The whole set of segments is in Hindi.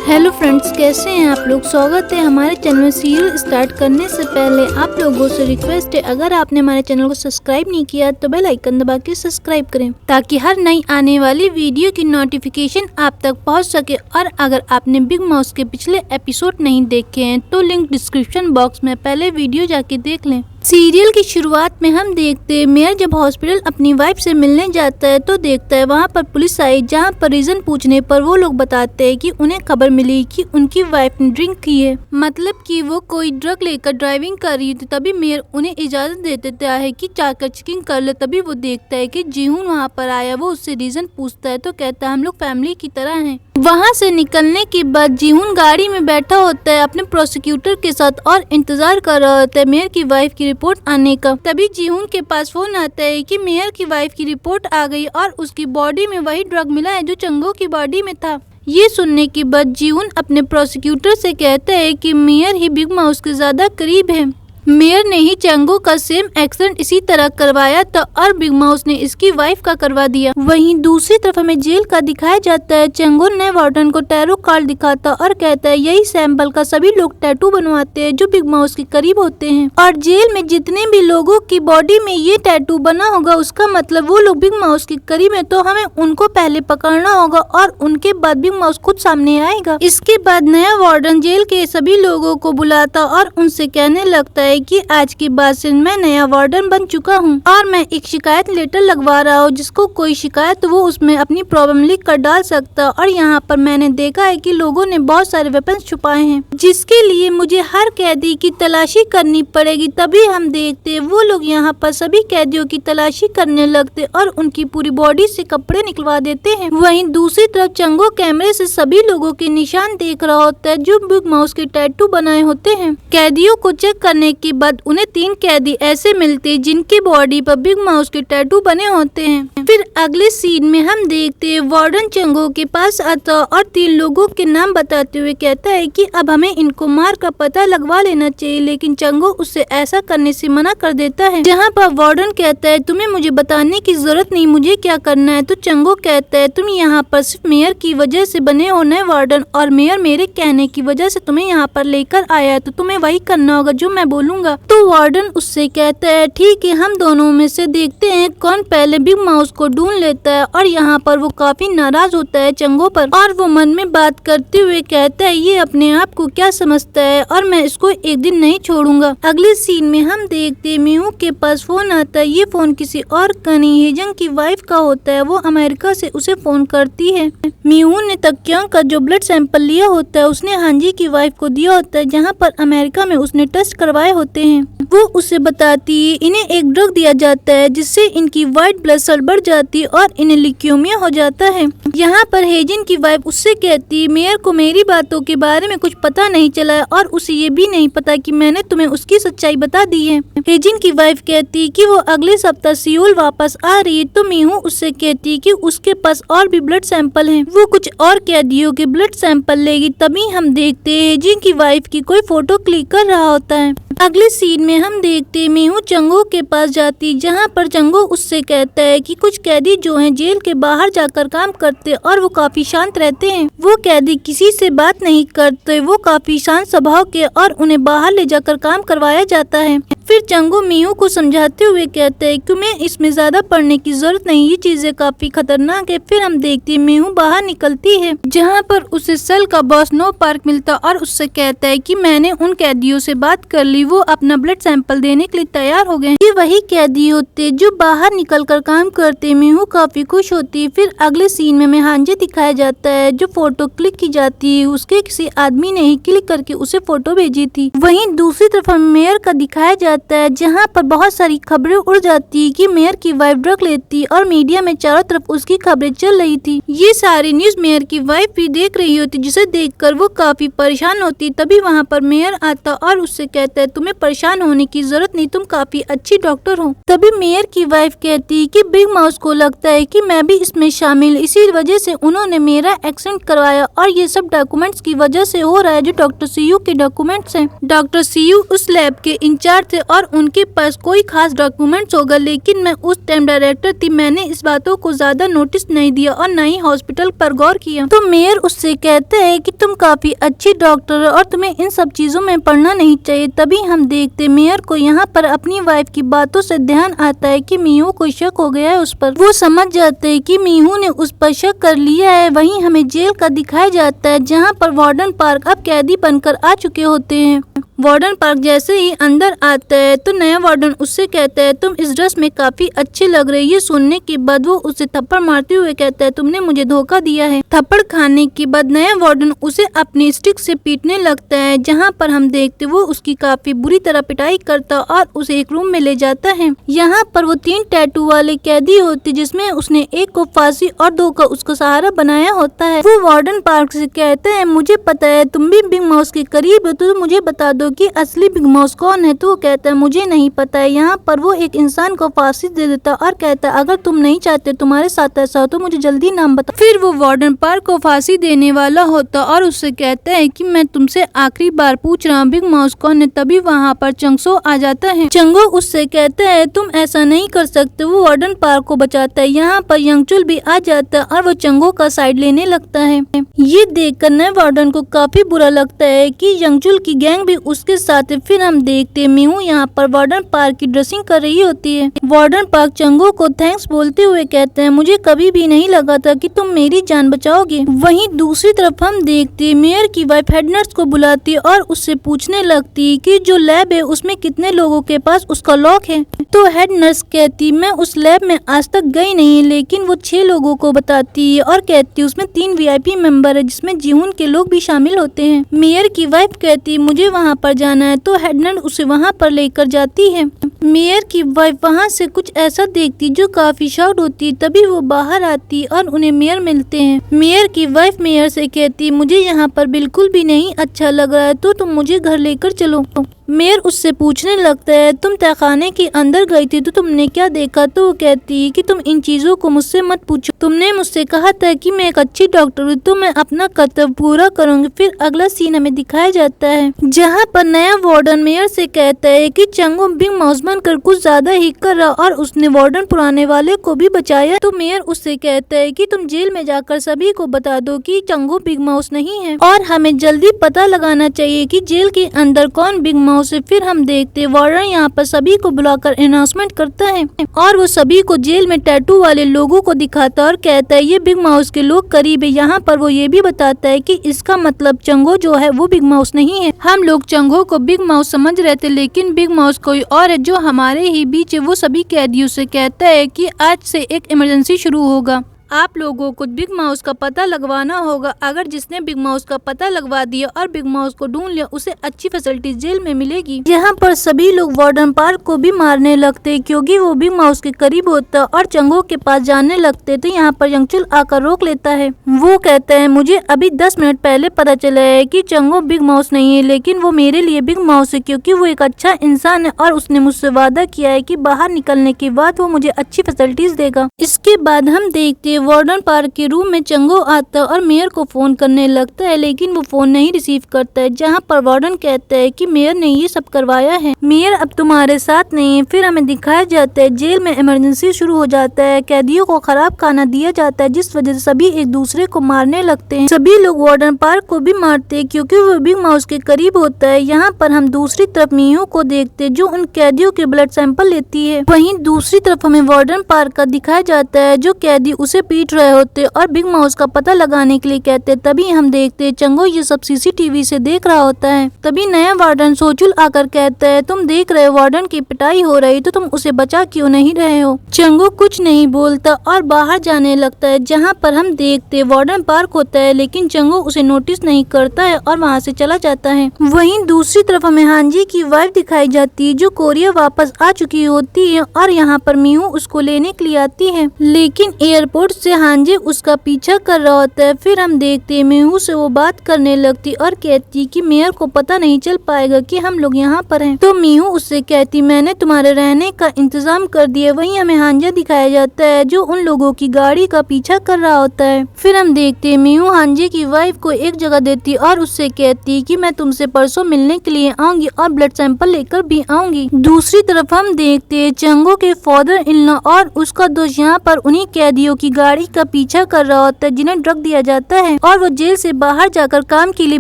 हेलो फ्रेंड्स, कैसे हैं आप लोग। स्वागत है हमारे चैनल में। सीरियल स्टार्ट करने से पहले आप लोगों से रिक्वेस्ट है, अगर आपने हमारे चैनल को सब्सक्राइब नहीं किया तो बेल आइकन दबा के सब्सक्राइब करें ताकि हर नई आने वाली वीडियो की नोटिफिकेशन आप तक पहुंच सके। और अगर आपने बिग माउस के पिछले एपिसोड नहीं देखे हैं तो लिंक डिस्क्रिप्शन बॉक्स में पहले वीडियो जाके देख लें। सीरियल की शुरुआत में हम देखते हैं मेयर जब हॉस्पिटल अपनी वाइफ से मिलने जाता है तो देखता है वहाँ पर पुलिस आई, जहाँ पर रीजन पूछने पर वो लोग बताते हैं कि उन्हें खबर मिली कि उनकी वाइफ ने ड्रिंक की है, मतलब कि वो कोई ड्रग लेकर ड्राइविंग कर रही थी। तभी मेयर उन्हें इजाजत दे देता है कि जाकर चेकिंग कर ले। तभी वो देखता है कि जीहून वहाँ पर आया। वो उससे रीजन पूछता है तो कहता है हम लोग फैमिली की तरह हैं। वहाँ से निकलने के बाद जीहून गाड़ी में बैठा होता है अपने प्रोसिक्यूटर के साथ और इंतजार कर रहा होता है मेयर की वाइफ की रिपोर्ट आने का। तभी जीहून के पास फोन आता है कि मेयर की वाइफ की रिपोर्ट आ गई और उसकी बॉडी में वही ड्रग मिला है जो चंगो की बॉडी में था। ये सुनने के बाद जीहून अपने प्रोसिक्यूटर से कहता है कि मेयर ही बिग माउस के ज्यादा करीब है। मेयर ने ही चंगो का सेम एक्सीडेंट इसी तरह करवाया था और बिग माउस ने इसकी वाइफ का करवा दिया। वहीं दूसरी तरफ हमें जेल का दिखाया जाता है। चंगो ने वार्डन को टैरो कार्ड दिखाता और कहता है यही सैंपल का सभी लोग टैटू बनवाते हैं जो बिग माउस के करीब होते हैं और जेल में जितने भी लोगों की बॉडी में ये टैटू बना होगा उसका मतलब वो लोग बिग माउस के करीब है। तो हमें उनको पहले पकड़ना होगा और उनके बाद बिग माउस खुद सामने आएगा। इसके बाद नया वार्डन जेल के सभी लोगों को बुलाता और उनसे कहने लगता है कि आज के बाद से मैं नया वार्डन बन चुका हूँ और मैं एक शिकायत लेटर लगवा रहा हूँ। जिसको कोई शिकायत तो वो उसमें अपनी प्रॉब्लम लिख कर डाल सकता। और यहाँ पर मैंने देखा है कि लोगों ने बहुत सारे वेपन्स छुपाए हैं जिसके लिए मुझे हर कैदी की तलाशी करनी पड़ेगी। तभी हम देखते वो लोग यहाँ पर सभी कैदियों की तलाशी करने लगते और उनकी पूरी बॉडी से कपड़े निकलवा देते हैं। वहीं दूसरी तरफ चंगो कैमरे से सभी लोगों के निशान देख रहा होता है जो बिग माउस के टैटू बनाए होते हैं। कैदियों को चेक करने के बाद उन्हें 3 कैदी ऐसे मिलते जिनके बॉडी पर बिग माउस के टैटू बने होते हैं। फिर अगले सीन में हम देखते हैं वार्डन चंगो के पास आता और 3 लोगों के नाम बताते हुए कहता है कि अब हमें इनको मार का पता लगवा लेना चाहिए। लेकिन चंगो उससे ऐसा करने से मना कर देता है। जहाँ पर वार्डन कहता है तुम्हें मुझे बताने की जरूरत नहीं, मुझे क्या करना है। तो चंगो कहता है तुम यहाँ पर सिर्फ मेयर की वजह से बने हो नए वार्डन और मेयर मेरे कहने की वजह से तुम्हें यहाँ पर लेकर आया है तो तुम्हें वही करना होगा जो मैं बोलूंगा। तो वार्डन उससे कहता है ठीक है, हम दोनों में से देखते हैं कौन पहले बिग माउस को ढूंढ लेता है। और यहाँ पर वो काफी नाराज होता है चंगो पर और वो मन में बात करते हुए कहता है ये अपने आप को क्या समझता है और मैं इसको एक दिन नहीं छोड़ूंगा। अगले सीन में हम देखते हैं मीहू के पास फोन आता है। ये फोन किसी और का नहीं हेजंग की वाइफ का होता है। वो अमेरिका से उसे फोन करती है। मीहू ने तकियों का जो ब्लड सैंपल लिया होता है उसने हांजी की वाइफ को दिया होता है जहाँ पर अमेरिका में उसने टेस्ट करवाए होते हैं। वो उसे बताती है इन्हें एक ड्रग दिया जाता है जिससे इनकी व्हाइट ब्लड सेल बढ़ जाती है और इन्हें ल्यूकेमिया हो जाता है। यहाँ पर हेजिन की वाइफ उससे कहती है मेयर को मेरी बातों के बारे में कुछ पता नहीं चला है और उसे ये भी नहीं पता कि मैंने तुम्हें उसकी सच्चाई बता दी है। हेजिन की वाइफ कहती है कि वो अगले सप्ताह सियोल वापस आ रही है। तो मीहू उससे कहती है कि उसके पास और भी ब्लड सैंपल हैं। वो कुछ और कैदियों के ब्लड सैंपल लेगी। तभी हम देखते हैं हेजिन की वाइफ की कोई फोटो क्लिक कर रहा होता है। अगले सीन में हम देखते हैं मीहू चंगो के पास जाती जहाँ पर चंगो उससे कहता है कि कुछ कैदी जो हैं जेल के बाहर जाकर काम करते और वो काफी शांत रहते हैं। वो कैदी किसी से बात नहीं करते, वो काफी शांत स्वभाव के और उन्हें बाहर ले जाकर काम करवाया जाता है। फिर चंगो मीहू को समझाते हुए कहते हैं कि मैं इसमें ज्यादा पढ़ने की जरूरत नहीं, ये चीजें काफी खतरनाक है। फिर हम देखते हैं मीहू बाहर निकलती है जहाँ पर उसे सेल का बॉस नो पार्क मिलता और उससे कहता है कि मैंने उन कैदियों से बात कर ली, वो अपना ब्लड सैंपल देने के लिए तैयार हो गए। ये वही कैदी होते जो बाहर निकल कर काम करते। मीहू काफी खुश होती है। फिर अगले सीन में हांजे दिखाया जाता है जो फोटो क्लिक की जाती है उसके किसी आदमी ने ही क्लिक करके उसे फोटो भेजी थी। वहीं दूसरी तरफ मेयर का दिखाया जाता है जहाँ पर बहुत सारी खबरें उड़ जाती है कि मेयर की वाइफ ड्रग लेती और मीडिया में चारों तरफ उसकी खबरें चल रही थी। ये सारी न्यूज मेयर की वाइफ भी देख रही होती जिसे देखकर वो काफी परेशान होती। तभी वहाँ पर मेयर आता और उससे कहता है तुम्हें परेशान होने की जरूरत नहीं, तुम काफी अच्छी डॉक्टर हो। तभी मेयर की वाइफ कहती है कि बिग माउस को लगता है कि मैं भी इसमें शामिल, इसी वजह से उन्होंने मेरा एक्सीडेंट करवाया और ये सब डॉक्यूमेंट्स की वजह से हो रहा है जो डॉक्टर सीयू के डॉक्यूमेंट्स हैं। डॉक्टर सीयू उस लैब के इंचार्ज थे और उनके पास कोई खास डॉक्यूमेंट्स होगा, लेकिन मैं उस टाइम डायरेक्टर थी, मैंने इस बातों को ज्यादा नोटिस नहीं दिया और न ही हॉस्पिटल पर गौर किया। तो मेयर उससे कहते हैं कि तुम काफी अच्छी डॉक्टर हो और तुम्हें इन सब चीजों में पढ़ना नहीं चाहिए। तभी हम देखते मेयर को यहाँ पर अपनी वाइफ की बातों से ध्यान आता है कि मीहू को शक हो गया है उस पर। वो समझ जाते हैं कि मीहू ने उस पर शक कर लिया है। वहीं हमें जेल का दिखाया जाता है जहाँ पर वार्डन पार्क अब कैदी बनकर आ चुके होते हैं। वार्डन पार्क जैसे ही अंदर आता है तो नया वार्डन उससे कहता है तुम इस ड्रेस में काफी अच्छी लग रही है। सुनने के बाद वो उसे थप्पड़ मारते हुए कहता है तुमने मुझे धोखा दिया है। थप्पड़ खाने के बाद नया वार्डन उसे अपनी स्टिक से पीटने लगता है, जहाँ पर हम देखते वो उसकी काफी बुरी तरह पिटाई करता और उसे एक रूम में ले जाता है। यहाँ पर वो 3 टैटू वाले कैदी होते जिसमें उसने एक को फांसी और 2 का उसको सहारा बनाया होता है। वो वार्डन पार्क से कहता है मुझे पता है तुम भी बिग माउस के करीब हो, तो मुझे बता दो कि असली बिग माउस कौन है। तो वो कहता है मुझे नहीं पता है। यहाँ पर वो एक इंसान को फांसी दे देता और कहता है अगर तुम नहीं चाहते तुम्हारे साथ ऐसा हो तो मुझे जल्दी नाम बताओ। फिर वो वार्डन पार्क को फांसी देने वाला होता और उससे कहता है कि मैं तुमसे आखिरी बार पूछ रहा हूँ बिग माउस कौन है। तभी वहाँ पर चंगसो आ जाता है। चंगो उससे कहता है तुम ऐसा नहीं कर सकते। वो वार्डन पार्क को बचाता है। यहाँ पर यंगचुल भी आ जाता है और वो चंगो का साइड लेने लगता है। ये देखकर नए वार्डन को काफी बुरा लगता है कि यंगचुल की गैंग भी उसके साथ है। फिर हम देखते हैं मीहू यहाँ पर वार्डन पार्क की ड्रेसिंग कर रही होती है। वार्डन पार्क चंगो को थैंक्स बोलते हुए कहते हैं मुझे कभी भी नहीं लगा था कि तुम मेरी जान बचाओगे। वहीं दूसरी तरफ हम देखते हैं मेयर की वाइफ हेड नर्स को बुलाती है और उससे पूछने लगती है कि जो लैब है उसमें कितने लोगों के पास उसका लॉक है। तो हेड नर्स कहती मैं उस लैब में आज तक गई नहीं, लेकिन वो 6 लोगों को बताती है और कहती है उसमें 3 VIP मेंबर है जिसमें जीवन के लोग भी शामिल होते हैं। मेयर की वाइफ कहती मुझे वहाँ पर जाना है, तो हेड नर्स उसे वहाँ पर लेकर जाती है। मेयर की वाइफ वहाँ से कुछ ऐसा देखती जो काफी शॉक्ड होती। तभी वो बाहर आती और उन्हें मेयर मिलते हैं। मेयर की वाइफ मेयर से कहती मुझे यहाँ पर बिल्कुल भी नहीं अच्छा लग रहा है, तो तुम मुझे घर लेकर चलो। मेयर उससे पूछने लगता है तुम तहखाने के अंदर गई थी तो तुमने क्या देखा। तो वो कहती है कि तुम इन चीजों को मुझसे मत पूछो, तुमने मुझसे कहा था कि मैं एक अच्छी डॉक्टर हूँ तो मैं अपना कर्तव्य पूरा करूंगी। फिर अगला सीन हमें दिखाया जाता है जहाँ पर नया वार्डन मेयर से कहता है कि चंगो बिग माउस बनकर कुछ ज्यादा ही कर रहा और उसने वार्डन पुराने वाले को भी बचाया। तो मेयर उससे कहता है कि तुम जेल में जाकर सभी को बता दो कि चंगो बिग माउस नहीं है और हमें जल्दी पता लगाना चाहिए कि जेल के अंदर कौन बिग माउस है। फिर हम देखते वार्डन यहाँ पर सभी को बुलाकर अनाउंसमेंट करता है और वो सभी को जेल में टैटू वाले लोगों को दिखाता और कहता है ये बिग माउस के लोग करीब है। यहाँ पर वो ये भी बताता है कि इसका मतलब चंगो जो है वो बिग माउस नहीं है। हम लोग चंगो को बिग माउस समझ रहे थे, लेकिन बिग माउस कोई और है जो हमारे ही बीच है। वो सभी कैदियों से कहता है कि आज से एक इमरजेंसी शुरू होगा, आप लोगों को बिग माउस का पता लगवाना होगा। अगर जिसने बिग माउस का पता लगवा दिया और बिग माउस को ढूंढ लिया उसे अच्छी फैसिलिटीज जेल में मिलेगी। यहाँ पर सभी लोग वार्डन पार्क को भी मारने लगते क्योंकि वो बिग माउस के करीब होता और चंगो के पास जाने लगते। तो यहाँ पर यंगचुल आकर रोक लेता है। वो कहता है मुझे अभी 10 मिनट पहले पता चला है कि चंगो बिग माउस नहीं है, लेकिन वो मेरे लिए बिग माउस है क्योंकि वो एक अच्छा इंसान है और उसने मुझसे वादा किया है कि बाहर निकलने के बाद वो मुझे अच्छी फैसिलिटीज देगा। इसके बाद हम देखते वार्डन पार्क के रूम में चंगो आता है और मेयर को फोन करने लगता है, लेकिन वो फोन नहीं रिसीव करता है। जहाँ पर वार्डन कहता है कि मेयर ने ये सब करवाया है, मेयर अब तुम्हारे साथ नहीं है। फिर हमें दिखाया जाता है जेल में इमरजेंसी शुरू हो जाता है। कैदियों को खराब खाना दिया जाता है जिस वजह से सभी एक दूसरे को मारने लगते हैं। सभी लोग वार्डन पार्क को भी मारते हैं क्योंकि वो बिग माउस के करीब होता है। यहाँ पर हम दूसरी तरफ मीहू को देखते जो उन कैदियों के ब्लड सैंपल लेती है। वहीं दूसरी तरफ हमें वार्डन पार्क का दिखाया जाता है जो कैदी उसे पीट रहे होते और बिग माउस का पता लगाने के लिए कहते। तभी हम देखते चंगो ये सब CCTV से देख रहा होता है। तभी नया वार्डन सोचुल आकर कहता है तुम देख रहे हो वार्डन की पिटाई हो रही तो तुम उसे बचा क्यों नहीं रहे हो। चंगो कुछ नहीं बोलता और बाहर जाने लगता है। जहाँ पर हम देखते वार्डन पार्क होता है, लेकिन चंगो उसे नोटिस नहीं करता है और वहाँ से चला जाता है। वहीं दूसरी तरफ हमें हांजी की वाइफ दिखाई जाती है जो कोरिया वापस आ चुकी होती है और यहाँ पर मीहू उसको लेने के लिए आती है, लेकिन एयरपोर्ट से हांजी उसका पीछा कर रहा होता है। फिर हम देखते हैं मीहू से वो बात करने लगती और कहती कि मेयर को पता नहीं चल पाएगा कि हम लोग यहाँ पर हैं। तो मीहू उससे कहती मैंने तुम्हारे रहने का इंतजाम कर दिया। वहीं हमें हांजा दिखाया जाता है जो उन लोगों की गाड़ी का पीछा कर रहा होता है। फिर हम देखते हैं मीहू हांजे की वाइफ को एक जगह देती और उससे कहती कि मैं तुमसे परसों मिलने के लिए आऊंगी और ब्लड सैंपल लेकर भी आऊंगी। दूसरी तरफ हम देखते हैं चंगो के फादर इन लॉ और उसका दोस्त यहाँ पर उन्हीं कैदियों की गाड़ी का पीछा कर रहा होता है जिन्हें ड्रग दिया जाता है और वो जेल से बाहर जाकर काम के लिए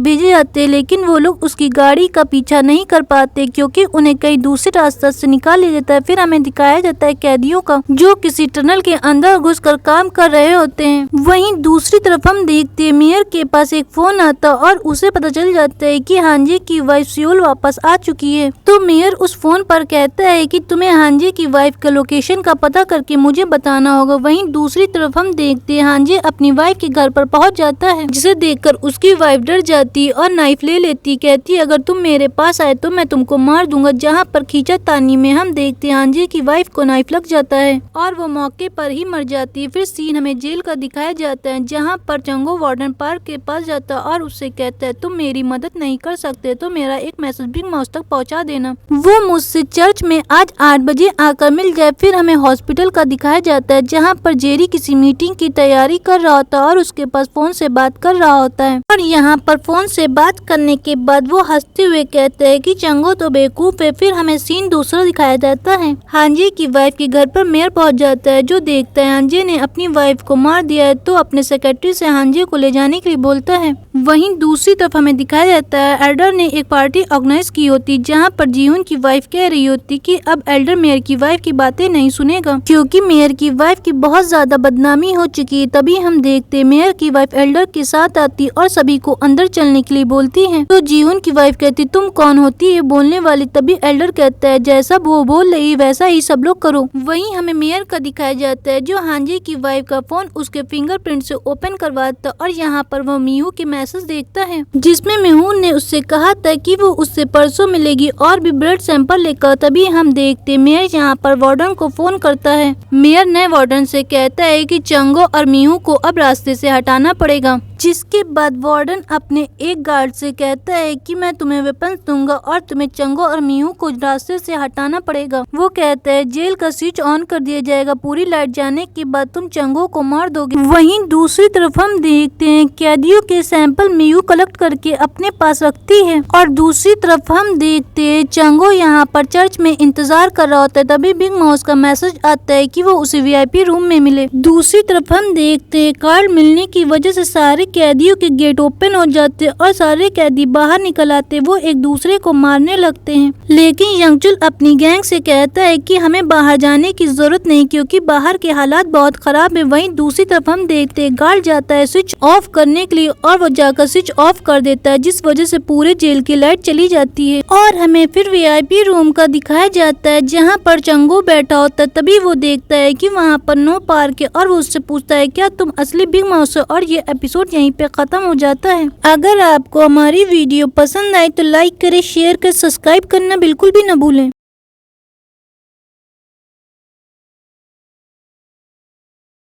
भेजे जाते हैं, लेकिन वो लोग उसकी गाड़ी का पीछा नहीं कर पाते क्योंकि उन्हें कई दूसरे रास्ते से निकाल लिया जाता है। फिर हमें दिखाया जाता है कैदियों का जो किसी टनल के अंदर घुसकर काम कर रहे होते हैं। वहीं दूसरी तरफ हम देखते हैं मेयर के पास एक फोन आता और उसे पता चल जाता है कि हांजे की वाइफ सियोल वापस आ चुकी है। तो मेयर उस फोन पर कहता है कि तुम्हें हांजे की वाइफ का लोकेशन का पता करके मुझे बताना होगा। वहीं दूसरी तरफ हम देखते हैं हांजे अपनी वाइफ के घर पर पहुंच जाता है, जिसे देखकर उसकी वाइफ डर जाती और नाइफ ले लेती। कहती अगर तुम मेरे पास आए तो मैं तुमको मार दूंगा। जहाँ पर खींचातानी में हम देखते हैं हांजे की वाइफ को नाइफ लग जाता है और वो मौके पर ही मर जाती है। फिर सीन हमें जेल का दिखाया जाता है जहाँ पर चंगो वार्डन पार्क के पास जाता है और उससे कहता है तुम मेरी मदद नहीं कर सकते तो मेरा एक मैसेज बिग माउस तक पहुँचा देना, वो मुझसे चर्च में आज 8 बजे आकर मिल जाए। फिर हमें हॉस्पिटल का दिखाया जाता है जहाँ पर जेरी किसी मीटिंग की तैयारी कर रहा होता है और उसके पास फोन से बात कर रहा होता है और यहाँ पर फोन से बात करने के बाद वो हंसते हुए कहते हैं कि चंगो तो बेवकूफ है। फिर हमें सीन दूसरा दिखाया जाता है हांजे की वाइफ के घर पर मेयर पहुंच जाता है जो देखता है हांजे ने अपनी वाइफ को मार दिया है तो अपने सेक्रेटरी से हांजे को ले जाने के लिए बोलता है। वहीं दूसरी तरफ हमें दिखाया जाता है एल्डर ने एक पार्टी ऑर्गेनाइज की होती जहाँ पर जीहुन की वाइफ कह रही होती कि अब एल्डर मेयर की वाइफ की बातें नहीं सुनेगा क्योंकि मेयर की वाइफ की बहुत ज्यादा बदनामी हो चुकी है। तभी हम देखते मेयर की वाइफ एल्डर के साथ आती और सभी को अंदर चलने के लिए बोलती है। तो जीहुन की वाइफ कहती तुम कौन होती है बोलने वाली। तभी एल्डर कहता है जैसा वो बोल रही वैसा ही सब लोग करो। वहीं हमें मेयर का दिखाया जाता है जो हांजे की वाइफ का फोन उसके फिंगरप्रिंट से ओपन करवाता और यहाँ पर वो मीहू के मैसेज देखता है जिसमें मीहू ने उससे कहा था कि वो उससे परसों मिलेगी और भी ब्लड सैंपल लेकर। तभी हम देखते मेयर यहाँ पर वार्डन को फोन करता है। मेयर नए वार्डन से कहता है कि चंगो और मीहू को अब रास्ते से हटाना पड़ेगा, जिसके बाद वार्डन अपने एक गार्ड से कहता है कि मैं तुम्हें वेपन्स दूंगा और तुम्हें चंगो और मीहू को रास्ते से हटाना पड़ेगा। वो कहता है जेल का स्विच ऑन कर दिया जाएगा, पूरी लाइट जाने के बाद तुम चंगो को मार दोगे। वहीं दूसरी तरफ हम देखते हैं कैदियों के सैंपल मीहू कलेक्ट करके अपने पास रखती है और दूसरी तरफ हम देखते हैं चंगो यहाँ पर चर्च में इंतजार कर रहा होता है। तभी बिग माउस का मैसेज आता है कि वो उसे वीआईपी रूम में मिले। दूसरी तरफ हम देखते हैं कार्ड मिलने की वजह से सारे कैदियों के गेट ओपन हो जाते और सारे कैदी बाहर निकल आते। वो एक दूसरे को मारने लगते हैं, लेकिन यंगचुल अपनी गैंग से कहता है कि हमें बाहर जाने की जरूरत नहीं क्योंकि बाहर के हालात बहुत खराब है। वहीं दूसरी तरफ हम देखते हैं गार्ड जाता है स्विच ऑफ करने के लिए और वो जाकर स्विच ऑफ कर देता है जिस वजह से पूरे जेल की लाइट चली जाती है और हमें फिर वीआईपी रूम का दिखाया जाता है जहाँ पर चंगो बैठा होता है। तभी वो देखता है कि वहाँ पर नो पार्क है और वो उससे पूछता है क्या तुम असली बिग माउस हो और ये एपिसोड यहीं पे खत्म हो जाता है। अगर आपको हमारी वीडियो पसंद आए तो लाइक करें, शेयर करें, सब्सक्राइब करना बिल्कुल भी न भूलें।